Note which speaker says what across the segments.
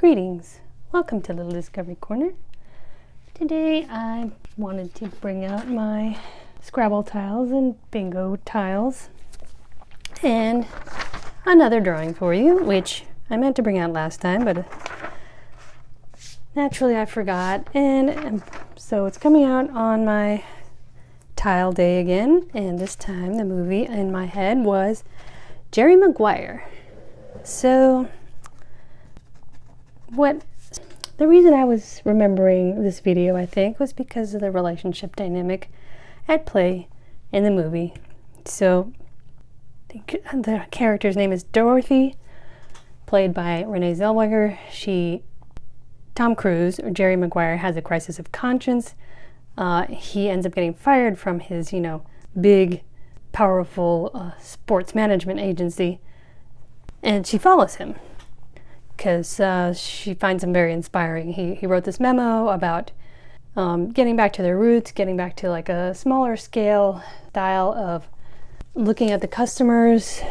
Speaker 1: Greetings! Welcome to Little Discovery Corner. Today I wanted to bring out my Scrabble tiles and bingo tiles and another drawing for you, which I meant to bring out last time, but naturally I forgot, and so it's coming out on my tile day again, and this time the movie in my head was Jerry Maguire. So the reason I was remembering this video, I think, was because of the relationship dynamic at play in the movie. So the character's name is Dorothy, played by Renee Zellweger. Tom Cruise, or Jerry Maguire, has a crisis of conscience. He ends up getting fired from his, big, powerful sports management agency, and she follows him because she finds him very inspiring. He wrote this memo about getting back to their roots, getting back to like a smaller scale style of looking at the customers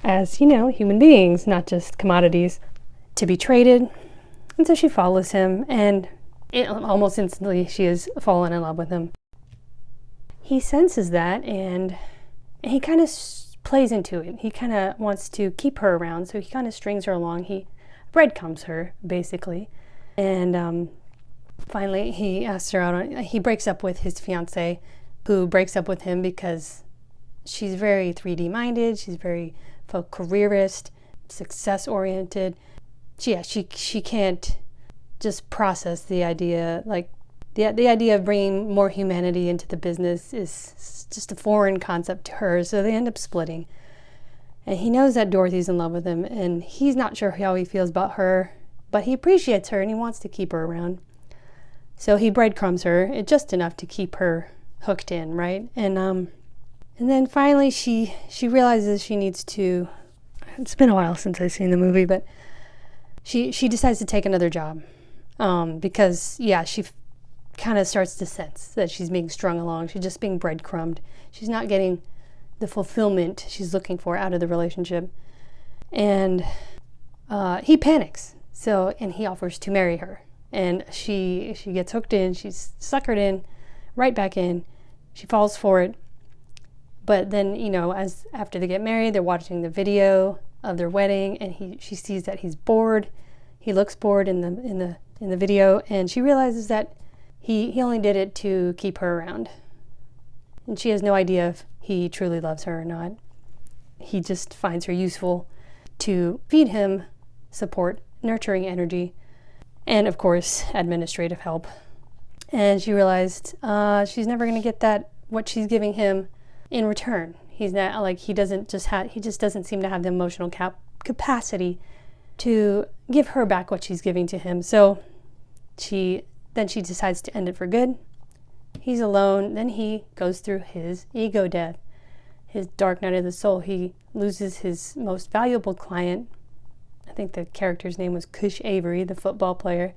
Speaker 1: as, human beings, not just commodities to be traded. And so she follows him, and almost instantly she has fallen in love with him. He senses that, and he kind of plays into it. He kind of wants to keep her around, so he kind of strings her along. He breadcrumbs her, basically. And finally, he asks her out. He breaks up with his fiancée, who breaks up with him because she's very 3D minded. She's very careerist, success-oriented. She can't just process the idea, like the idea of bringing more humanity into the business is just a foreign concept to her, so they end up splitting. And he knows that Dorothy's in love with him, and he's not sure how he feels about her, but he appreciates her and he wants to keep her around. So he breadcrumbs her just enough to keep her hooked in, right? And then finally she realizes she needs to, it's been a while since I've seen the movie, but she decides to take another job. Because she kind of starts to sense that she's being strung along. She's just being breadcrumbed. She's not getting the fulfillment she's looking for out of the relationship. And he panics. And he offers to marry her. And she gets hooked in. She's suckered in, right back in. She falls for it. But then, as after they get married, they're watching the video of their wedding, and she sees that he's bored. He looks bored in the video, and she realizes that he only did it to keep her around. And she has no idea if he truly loves her or not. He just finds her useful to feed him support, nurturing energy, and of course, administrative help. And she realized she's never going to get what she's giving him in return. He's not like he just doesn't seem to have the emotional capacity to give her back what she's giving to him. So she decides to end it for good. He's alone. Then he goes through his ego death, his dark night of the soul. He loses his most valuable client. I think the character's name was Cush Avery, the football player.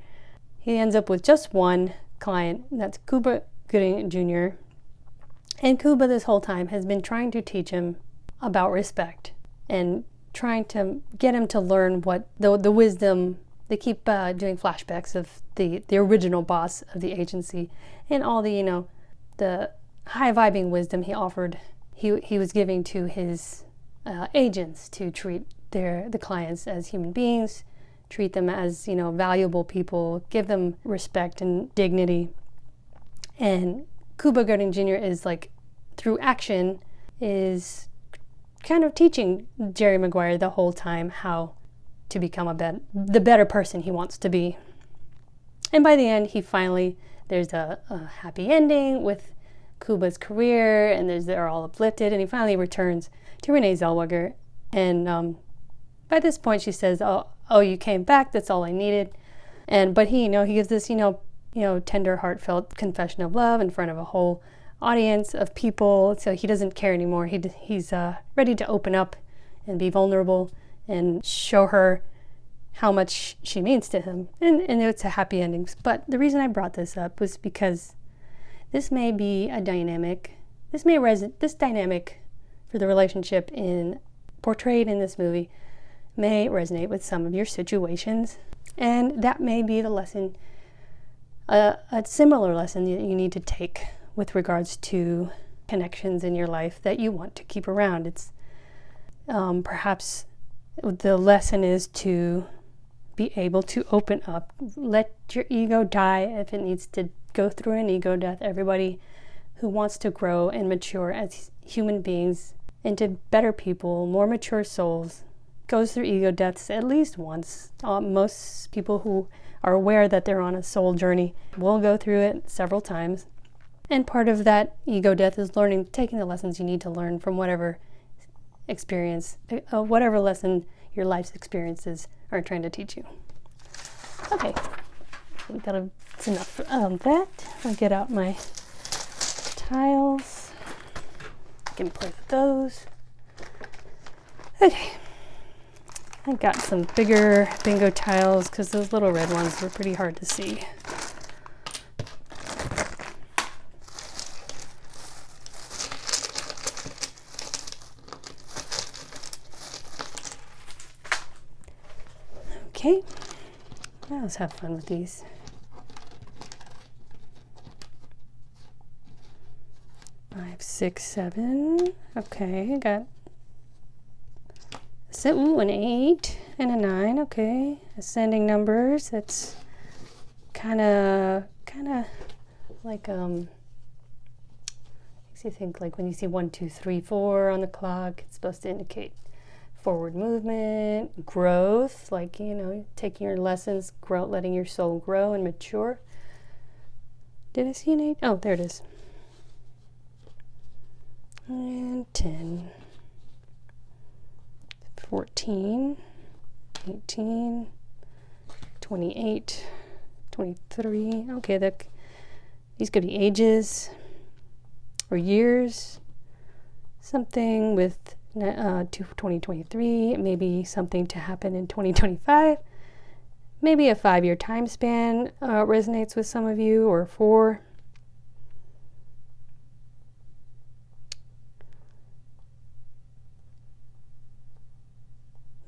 Speaker 1: He ends up with just one client, and that's Cuba Gooding Jr. And Cuba this whole time has been trying to teach him about respect and trying to get him to learn what the wisdom. They keep doing flashbacks of the original boss of the agency and all the the high-vibing wisdom he was giving to his agents to treat the clients as human beings, treat them as valuable people, give them respect and dignity. And Cuba Gooding Jr. is through action is kind of teaching Jerry Maguire the whole time how to become the better person he wants to be. And by the end, there's a happy ending with Cuba's career, and they're all uplifted, and he finally returns to Renee Zellweger. And by this point, she says, "Oh, you came back. That's all I needed." But he gives this, tender, heartfelt confession of love in front of a whole audience of people. So he doesn't care anymore. He's ready to open up and be vulnerable and show her how much she means to him. And it's a happy ending. But the reason I brought this up was because this may be a dynamic. This dynamic for the relationship portrayed in this movie may resonate with some of your situations. And that may be the lesson, a similar lesson that you need to take with regards to connections in your life that you want to keep around. It's perhaps the lesson is to be able to open up, let your ego die if it needs to go through an ego death. Everybody who wants to grow and mature as human beings into better people, more mature souls, goes through ego deaths at least once. Most people who are aware that they're on a soul journey will go through it several times. And part of that ego death is learning, taking the lessons you need to learn from whatever experience, whatever lesson your life's experiences are trying to teach you. Okay, I think that's enough of that. I'll get out my tiles. I can play with those. Okay, I got some bigger bingo tiles because those little red ones were pretty hard to see. Okay, now let's have fun with these. 5, 6, 7. Okay, I got an 8 and a 9. Okay, ascending numbers. That's kind of like makes you think like when you see 1, 2, 3, 4 on the clock, it's supposed to indicate forward movement, growth, like, you know, taking your lessons, grow, letting your soul grow and mature. Did I see an 8? Oh, there it is. And 10, 14, 18, 28, 23. Okay, these could be ages or years. Something with 2023, maybe something to happen in 2025. Maybe a 5-year time span resonates with some of you, or 4.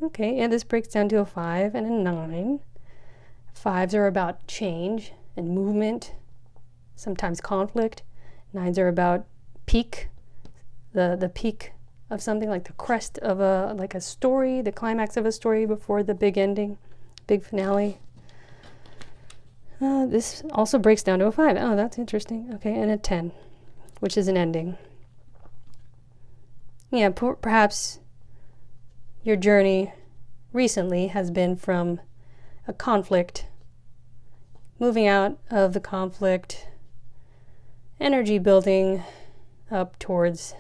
Speaker 1: Okay, and this breaks down to a 5 and a 9. 5s are about change and movement, sometimes conflict. 9s are about peak, the peak of something, like the crest of a story, the climax of a story before the big ending, big finale. This also breaks down to a 5. Oh, that's interesting. Okay, and a 10, which is an ending. Yeah, perhaps your journey recently has been from a conflict, moving out of the conflict, energy building up towards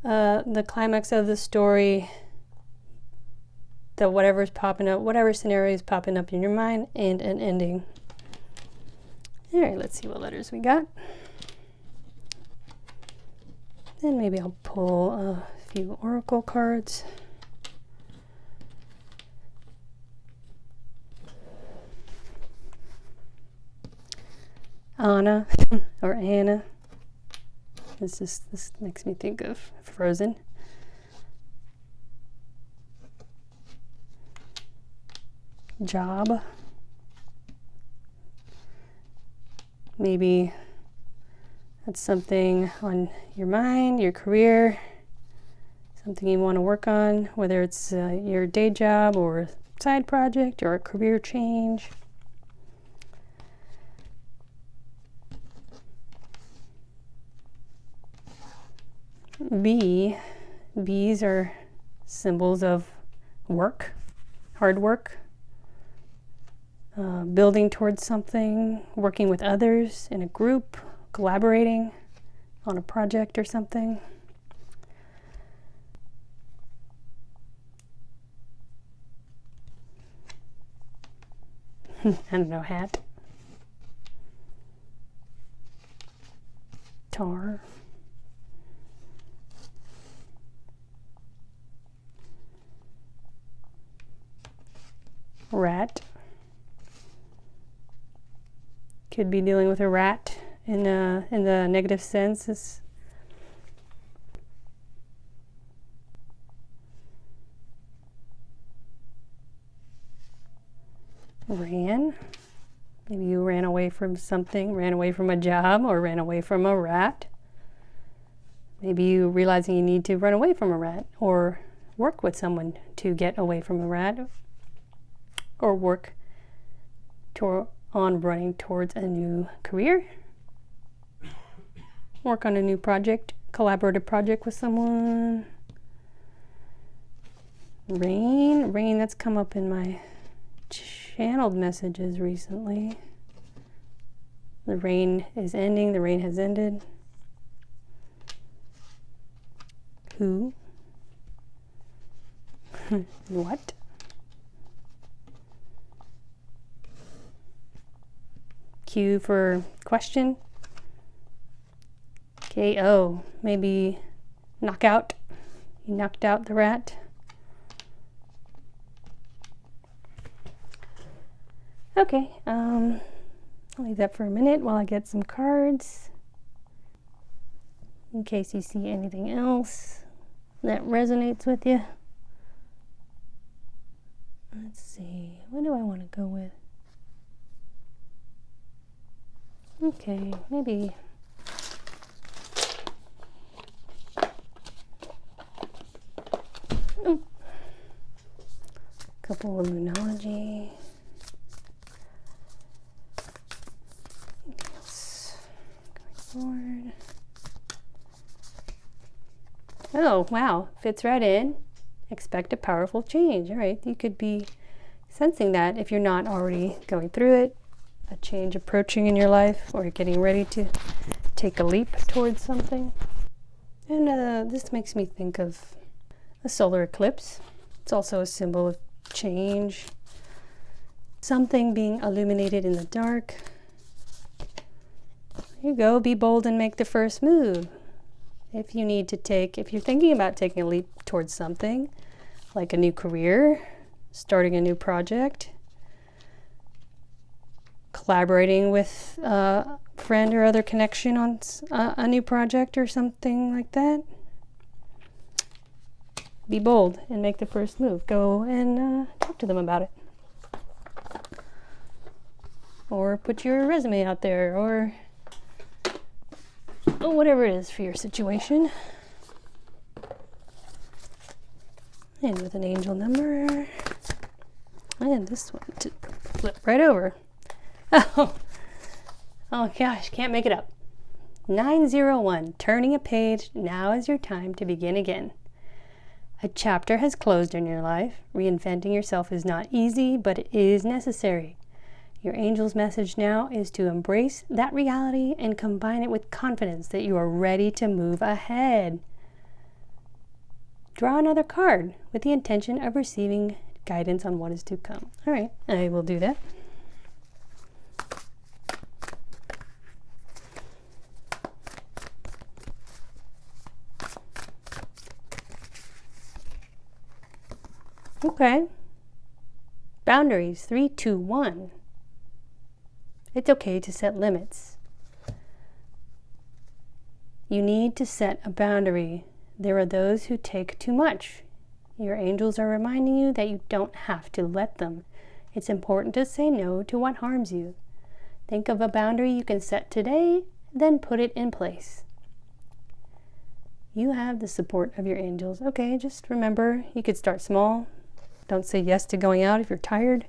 Speaker 1: the climax of the story, whatever's popping up, whatever scenario is popping up in your mind, and an ending. All right, let's see what letters we got. Then maybe I'll pull a few oracle cards. Anna or Anna. This makes me think of Frozen. Job. Maybe that's something on your mind, your career, something you want to work on, whether it's your day job or a side project or a career change. Bees are symbols of work, hard work, building towards something, working with others in a group, collaborating on a project or something. I don't know, hat. Tar. Rat. Could be dealing with a rat in the negative sense. ran. Maybe you ran away from something, ran away from a job, or ran away from a rat. Maybe you realizing you need to run away from a rat, or work with someone to get away from a rat, or work on running towards a new career. Work on a new project, collaborative project with someone. Rain, that's come up in my channeled messages recently. The rain is ending, the rain has ended. Who? What? Q for question. KO, maybe knockout. You knocked out the rat. Okay, I'll leave that for a minute while I get some cards, in case you see anything else that resonates with you. Let's see, what do I want to go with? Okay, maybe a couple of Moonology. Forward. Oh, wow, fits right in. Expect a powerful change. All right, you could be sensing that if you're not already going through it, a change approaching in your life, or you're getting ready to take a leap towards something. And this makes me think of a solar eclipse. It's also a symbol of change, something being illuminated in the dark. Here you go, be bold and make the first move. If you're thinking about taking a leap towards something, like a new career, starting a new project, collaborating with a friend or other connection on a new project or something like that, be bold and make the first move. Go and talk to them about it. Or put your resume out there, or whatever it is for your situation. And with an angel number. And this one to flip right over. Oh gosh, can't make it up. 901, turning a page. Now is your time to begin again. A chapter has closed in your life. Reinventing yourself is not easy, but it is necessary. Your angel's message now is to embrace that reality and combine it with confidence that you are ready to move ahead. Draw another card with the intention of receiving guidance on what is to come. All right, I will do that. Okay. Boundaries, 3, 2, 1. It's okay to set limits. You need to set a boundary. There are those who take too much. Your angels are reminding you that you don't have to let them. It's important to say no to what harms you. Think of a boundary you can set today, then put it in place. You have the support of your angels. Okay, just remember, you could start small. Don't say yes to going out if you're tired.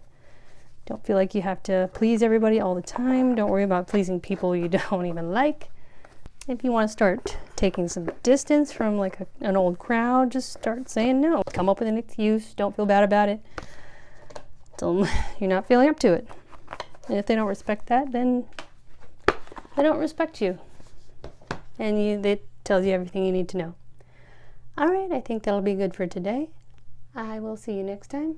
Speaker 1: Don't feel like you have to please everybody all the time. Don't worry about pleasing people you don't even like. If you want to start taking some distance from like an old crowd, just start saying no. Come up with an excuse. Don't feel bad about it. Tell them you're not feeling up to it. And if they don't respect that, then they don't respect you. And it tells you everything you need to know. All right, I think that'll be good for today. I will see you next time.